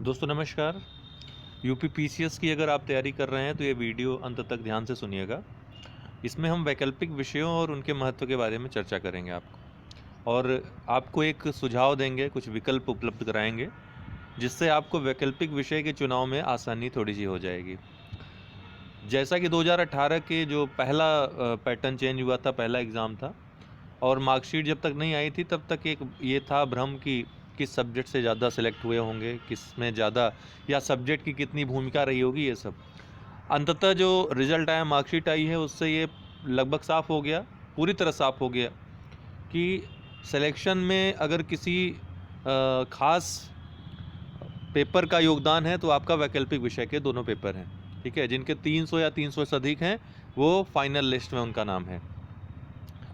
दोस्तों नमस्कार। UP PCS की अगर आप तैयारी कर रहे हैं तो ये वीडियो अंत तक ध्यान से सुनिएगा। इसमें हम वैकल्पिक विषयों और उनके महत्व के बारे में चर्चा करेंगे आपको, और आपको एक सुझाव देंगे, कुछ विकल्प उपलब्ध कराएंगे जिससे आपको वैकल्पिक विषय के चुनाव में आसानी थोड़ी सी हो जाएगी। जैसा कि 2018 के जो पहला पैटर्न चेंज हुआ था, पहला एग्ज़ाम था, और मार्कशीट जब तक नहीं आई थी तब तक एक ये था भ्रम कि किस सब्जेक्ट से ज़्यादा सेलेक्ट हुए होंगे, किस में ज़्यादा, या सब्जेक्ट की कितनी भूमिका रही होगी, ये सब। अंततः जो रिज़ल्ट आया, मार्कशीट आई है, उससे ये लगभग साफ़ हो गया, पूरी तरह साफ़ हो गया कि सिलेक्शन में अगर किसी ख़ास पेपर का योगदान है तो आपका वैकल्पिक विषय के दोनों पेपर हैं, ठीक है। जिनके 300 या 300 से अधिक हैं वो फाइनल लिस्ट में उनका नाम है।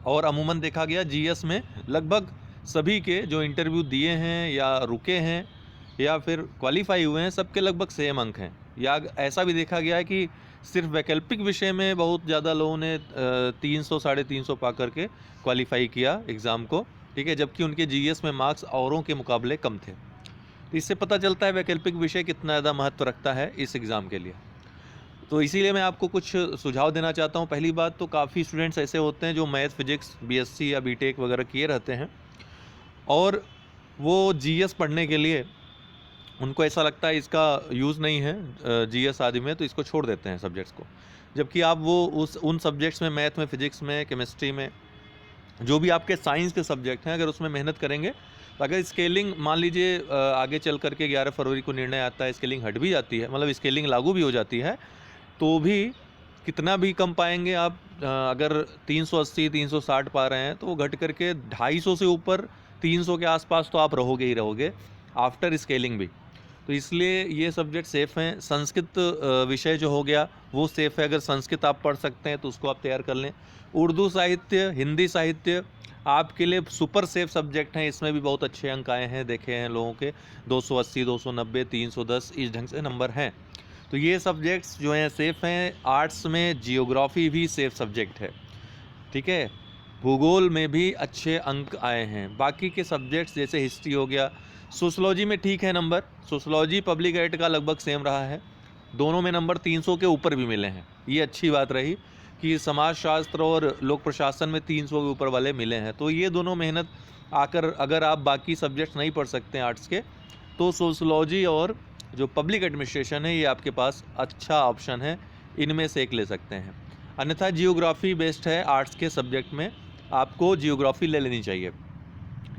और अमूमन देखा गया जीएस में लगभग सभी के जो इंटरव्यू दिए हैं या रुके हैं या फिर क्वालिफाई हुए हैं, सबके लगभग सेम अंक हैं। या ऐसा भी देखा गया है कि सिर्फ वैकल्पिक विषय में बहुत ज़्यादा लोगों ने 300 साढ़े 300 पा करके क्वालिफाई किया एग्ज़ाम को, ठीक है, जबकि उनके जीएस में मार्क्स औरों के मुकाबले कम थे। तो इससे पता चलता है वैकल्पिक विषय कितना ज़्यादा महत्व रखता है इस एग्ज़ाम के लिए। तो इसीलिए मैं आपको कुछ सुझाव देना चाहता हूँ। पहली बात तो काफ़ी स्टूडेंट्स ऐसे होते हैं जो मैथ, फिजिक्स, बीएससी या बीटेक वगैरह किए रहते हैं, और वो जीएस पढ़ने के लिए उनको ऐसा लगता है इसका यूज़ नहीं है जीएस आदि में, तो इसको छोड़ देते हैं सब्जेक्ट्स को। जबकि आप वो उन सब्जेक्ट्स में, मैथ में, फिजिक्स में, केमिस्ट्री में, जो भी आपके साइंस के सब्जेक्ट हैं, अगर उसमें मेहनत करेंगे तो अगर स्केलिंग मान लीजिए आगे चल करके 11 फरवरी को निर्णय आता है, स्केलिंग हट भी जाती है, मतलब स्केलिंग लागू भी हो जाती है, तो भी कितना भी कम पाएंगे आप। अगर 380 360 पा रहे हैं तो वो घट करके 250 से ऊपर 300 के आसपास तो आप रहोगे ही रहोगे आफ्टर स्केलिंग भी। तो इसलिए ये सब्जेक्ट सेफ़ हैं। संस्कृत विषय जो हो गया वो सेफ़ है, अगर संस्कृत आप पढ़ सकते हैं तो उसको आप तैयार कर लें। उर्दू साहित्य, हिंदी साहित्य आपके लिए सुपर सेफ सब्जेक्ट हैं, इसमें भी बहुत अच्छे अंक आए हैं, देखे हैं लोगों के 280 290 310 इस ढंग से नंबर हैं। तो ये सब्जेक्ट्स जो हैं सेफ़ हैं। आर्ट्स में जियोग्राफी भी सेफ़ सब्जेक्ट है, ठीक है। भूगोल में भी अच्छे अंक आए हैं। बाकी के सब्जेक्ट्स जैसे हिस्ट्री हो गया, सोशलॉजी में ठीक है नंबर, सोशलॉजी पब्लिक एड का लगभग सेम रहा है, दोनों में नंबर 300 के ऊपर भी मिले हैं। ये अच्छी बात रही कि समाजशास्त्र और लोक प्रशासन में 300 के ऊपर वाले मिले हैं। तो ये दोनों मेहनत आकर, अगर आप बाकी सब्जेक्ट्स नहीं पढ़ सकते हैं आर्ट्स के, तो सोशलॉजी और जो पब्लिक एडमिनिस्ट्रेशन है ये आपके पास अच्छा ऑप्शन है, इनमें से एक ले सकते हैं। अन्यथा जियोग्राफी बेस्ट है आर्ट्स के सब्जेक्ट में, आपको जियोग्राफी ले लेनी चाहिए,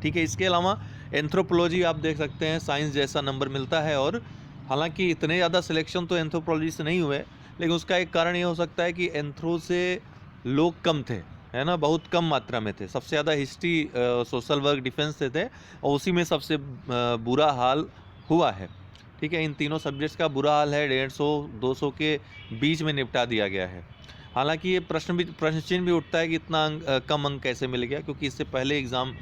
ठीक है। इसके अलावा एंथ्रोपोलॉजी आप देख सकते हैं, साइंस जैसा नंबर मिलता है। और हालांकि इतने ज़्यादा सिलेक्शन तो एंथ्रोपोलॉजी से नहीं हुए, लेकिन उसका एक कारण ये हो सकता है कि एंथ्रो से लोग कम थे, है ना, बहुत कम मात्रा में थे। सबसे ज़्यादा हिस्ट्री, सोशल वर्क, डिफेंस से थे, और उसी में सबसे बुरा हाल हुआ है, ठीक है। इन तीनों सब्जेक्ट्स का बुरा हाल है, 150 200 के बीच में निपटा दिया गया है। हालांकि ये प्रश्न चिन्ह भी उठता है कि इतना कम अंक कैसे मिल गया, क्योंकि इससे पहले एग्ज़ाम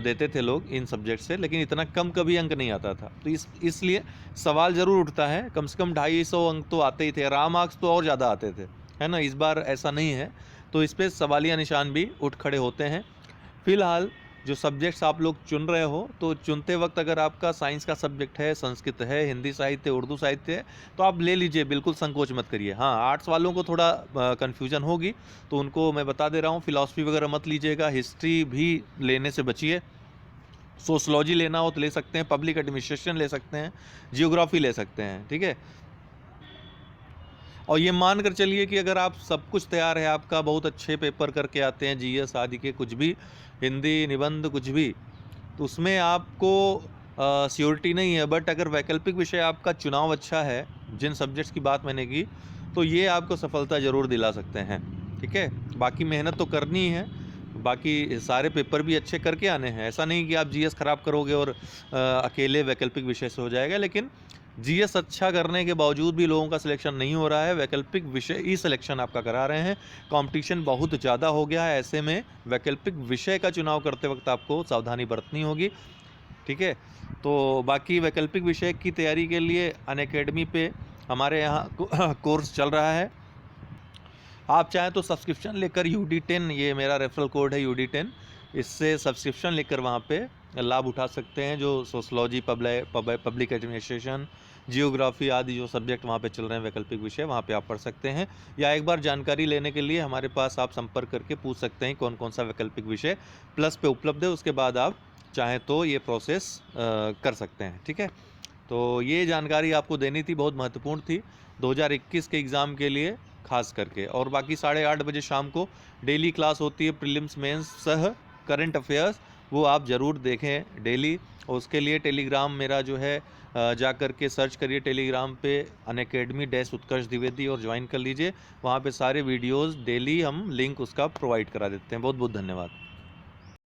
देते थे लोग इन सब्जेक्ट से, लेकिन इतना कम कभी अंक नहीं आता था। तो इसलिए सवाल ज़रूर उठता है, कम से कम 250 अंक तो आते ही थे, रा मार्क्स तो और ज़्यादा आते थे, है ना। इस बार ऐसा नहीं है, तो इस पर सवालिया निशान भी उठ खड़े होते हैं। फ़िलहाल जो सब्जेक्ट्स आप लोग चुन रहे हो, तो चुनते वक्त अगर आपका साइंस का सब्जेक्ट है, संस्कृत है, हिंदी साहित्य, उर्दू साहित्य है, तो आप ले लीजिए, बिल्कुल संकोच मत करिए। हाँ, आर्ट्स वालों को थोड़ा कन्फ्यूजन होगी, तो उनको मैं बता दे रहा हूँ, फिलॉसफी वगैरह मत लीजिएगा, हिस्ट्री भी लेने से बचिए। सोशलॉजी लेना हो तो ले सकते हैं, पब्लिक एडमिनिस्ट्रेशन ले सकते हैं, जियोग्राफी ले सकते हैं, ठीक है। और ये मान कर चलिए कि अगर आप सब कुछ तैयार है, आपका बहुत अच्छे पेपर करके आते हैं, जीएस आदि के कुछ भी, हिंदी, निबंध, कुछ भी, तो उसमें आपको श्योरिटी नहीं है, बट अगर वैकल्पिक विषय आपका चुनाव अच्छा है, जिन सब्जेक्ट्स की बात मैंने की, तो ये आपको सफलता ज़रूर दिला सकते हैं, ठीक है। बाकी मेहनत तो करनी ही है, बाकी सारे पेपर भी अच्छे करके आने हैं। ऐसा नहीं कि आप जीएस ख़राब करोगे और अकेले वैकल्पिक विषय से हो जाएगा, लेकिन जीएस अच्छा करने के बावजूद भी लोगों का सिलेक्शन नहीं हो रहा है, वैकल्पिक विषय ही सिलेक्शन आपका करा रहे हैं। कंपटीशन बहुत ज़्यादा हो गया है, ऐसे में वैकल्पिक विषय का चुनाव करते वक्त आपको सावधानी बरतनी होगी, ठीक है। तो बाकी वैकल्पिक विषय की तैयारी के लिए अनअकैडमी पे हमारे यहाँ कोर्स चल रहा है। आप चाहें तो सब्सक्रिप्शन लेकर UD10, ये मेरा रेफरल कोड है UD10, इससे सब्सक्रिप्शन लेकर वहाँ पे लाभ उठा सकते हैं, जो सोशलॉजी, पब्लिक एडमिनिस्ट्रेशन, जियोग्राफी आदि जो सब्जेक्ट वहाँ पे चल रहे हैं वैकल्पिक विषय, वहाँ पे आप पढ़ सकते हैं। या एक बार जानकारी लेने के लिए हमारे पास आप संपर्क करके पूछ सकते हैं कौन कौन सा वैकल्पिक विषय प्लस पे उपलब्ध है, उसके बाद आप चाहें तो ये प्रोसेस कर सकते हैं। ठीक है, तो ये जानकारी आपको देनी थी, बहुत महत्वपूर्ण थी 2021 के एग्ज़ाम के लिए खास करके। और बाकी 8:30 बजे शाम को डेली क्लास होती है, प्रीलिम्स मेंस सह करंट अफेयर्स, वो आप ज़रूर देखें डेली। और उसके लिए टेलीग्राम मेरा जो है जा कर के सर्च करिए टेलीग्राम पे अनअकैडमी-उत्कर्ष द्विवेदी और ज्वाइन कर लीजिए। वहाँ पे सारे वीडियोज़ डेली हम लिंक उसका प्रोवाइड करा देते हैं। बहुत बहुत धन्यवाद।